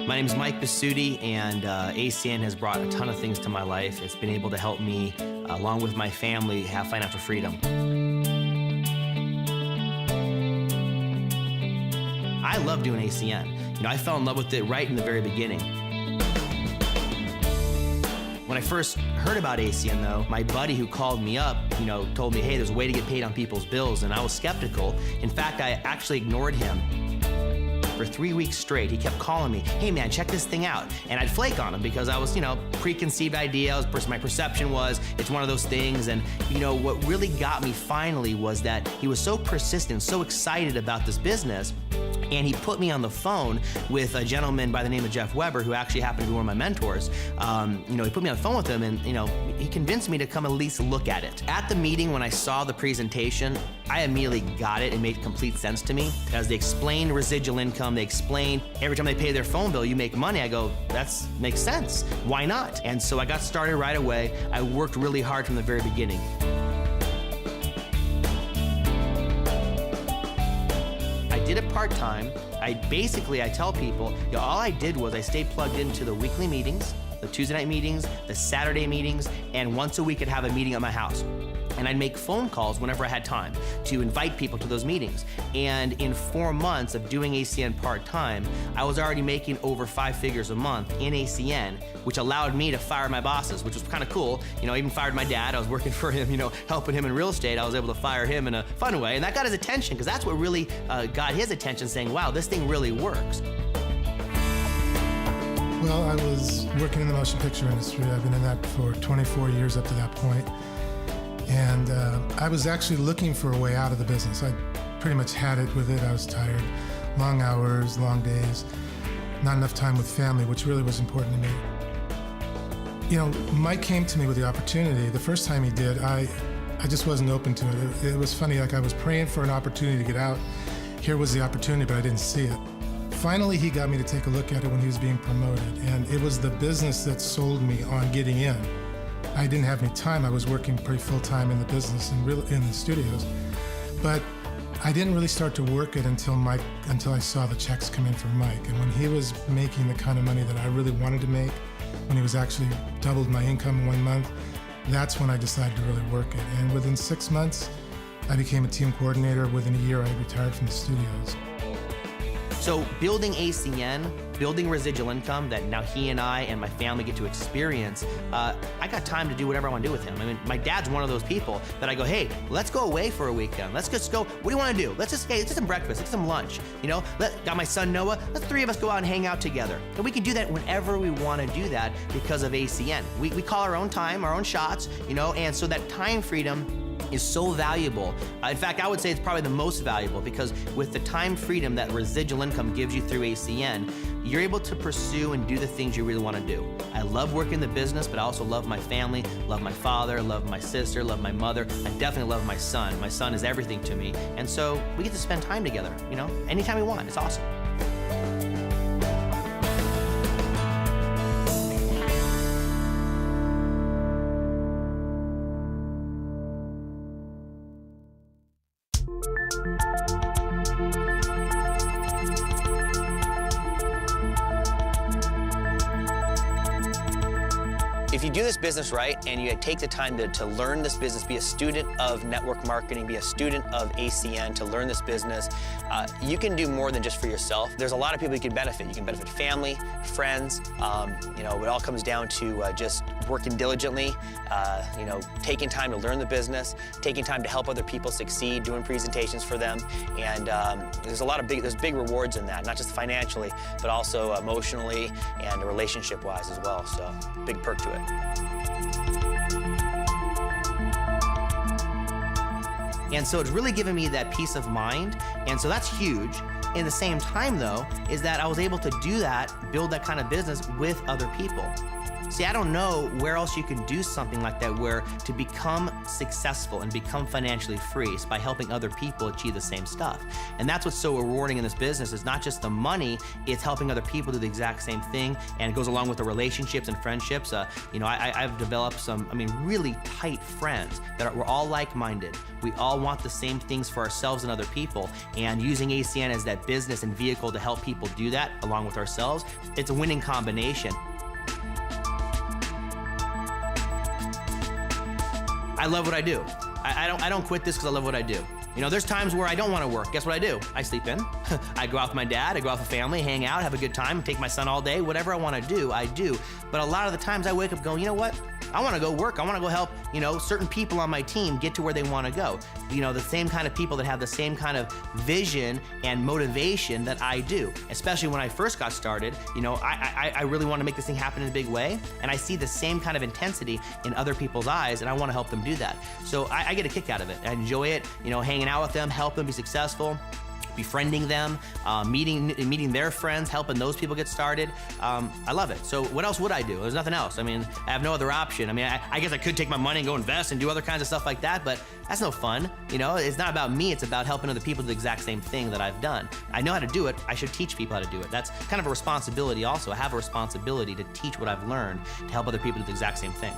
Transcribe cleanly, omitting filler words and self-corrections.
My name is Mike Basutti, and ACN has brought a ton of things to my life. It's been able to help me, along with my family, have financial freedom. I love doing ACN. I fell in love with it right in the very beginning. When I first heard about ACN, though, my buddy who called me up, told me, hey, there's a way to get paid on people's bills, and I was skeptical. In fact, I actually ignored him. For 3 weeks straight, he kept calling me, hey man, check this thing out. And I'd flake on him because I was, preconceived idea, my perception was, it's one of those things. And what really got me finally was that he was so persistent, so excited about this business. And he put me on the phone with a gentleman by the name of Jeff Weber, who actually happened to be one of my mentors. He put me on the phone with him, and he convinced me to come at least look at it. At the meeting, when I saw the presentation, I immediately got it. It made complete sense to me. As they explained residual income, they explained every time they pay their phone bill, you make money. I go, that makes sense. Why not? And so I got started right away. I worked really hard from the very beginning. I did it part-time. I tell people, all I did was I stayed plugged into the weekly meetings, the Tuesday night meetings, the Saturday meetings, and once a week I'd have a meeting at my house. And I'd make phone calls whenever I had time to invite people to those meetings. And in 4 months of doing ACN part-time, I was already making over 5 figures a month in ACN, which allowed me to fire my bosses, which was kind of cool. I even fired my dad. I was working for him, helping him in real estate. I was able to fire him in a fun way, and that got his attention, because that's what really got his attention, saying, wow, this thing really works. Well, I was working in the motion picture industry. I've been in that for 24 years up to that point. And I was actually looking for a way out of the business. I pretty much had it with it. I was tired. Long hours, long days, not enough time with family, which really was important to me. Mike came to me with the opportunity. The first time he did, I just wasn't open to it. It was funny, like I was praying for an opportunity to get out. Here was the opportunity, but I didn't see it. Finally, he got me to take a look at it when he was being promoted, and it was the business that sold me on getting in. I didn't have any time. I was working pretty full-time in the business and in the studios, but I didn't really start to work it until I saw the checks come in from Mike. And when he was making the kind of money that I really wanted to make, when he was actually doubled my income in 1 month, that's when I decided to really work it. And within 6 months, I became a team coordinator. Within a year, I retired from the studios. So building ACN, building residual income that now he and I and my family get to experience, I got time to do whatever I want to do with him. My dad's one of those people that I go, hey, let's go away for a weekend. Let's just go, what do you want to do? Let's get some breakfast, let's get some lunch. Got my son Noah, let's 3 of us go out and hang out together. And we can do that whenever we want to do that because of ACN. We call our own time, our own shots, and so that time freedom is so valuable. In fact, I would say it's probably the most valuable, because with the time freedom that residual income gives you through ACN, you're able to pursue and do the things you really want to do. I love working the business, but I also love my family, love my father, love my sister, love my mother. I definitely love my son. My son is everything to me. And so we get to spend time together, anytime we want. It's awesome. If you do this business right and you take the time to learn this business, be a student of network marketing, be a student of ACN, to learn this business, you can do more than just for yourself. There's a lot of people you can benefit. You can benefit family, friends. It all comes down to just working diligently, taking time to learn the business, taking time to help other people succeed, doing presentations for them. And there's big rewards in that, not just financially, but also emotionally and relationship-wise as well. So big perk to it. And so it's really given me that peace of mind, and so that's huge. In the same time, though, is that I was able to do that, build that kind of business with other people. See, I don't know where else you can do something like that, where to become successful and become financially free is by helping other people achieve the same stuff. And that's what's so rewarding in this business, is not just the money, it's helping other people do the exact same thing, and it goes along with the relationships and friendships. I've developed some, really tight friends that we're all like-minded. We all want the same things for ourselves and other people, and using ACN as that business and vehicle to help people do that along with ourselves, it's a winning combination. I love what I do. I don't quit this because I love what I do. There's times where I don't want to work. Guess what I do? I sleep in. I go out with my dad, I go out with family, hang out, have a good time, take my son all day, whatever I want to do, I do. But a lot of the times I wake up going, you know what? I want to go work. I want to go help, certain people on my team get to where they want to go. The same kind of people that have the same kind of vision and motivation that I do. Especially when I first got started, I really want to make this thing happen in a big way. And I see the same kind of intensity in other people's eyes, and I want to help them do that. So I get a kick out of it. I enjoy it, hanging out with them, help them be successful, befriending them, meeting their friends, helping those people get started. I love it. So what else would I do? There's nothing else. I have no other option. I guess I could take my money and go invest and do other kinds of stuff like that, but that's no fun. It's not about me. It's about helping other people do the exact same thing that I've done. I know how to do it. I should teach people how to do it. That's kind of a responsibility also. I have a responsibility to teach what I've learned to help other people do the exact same thing.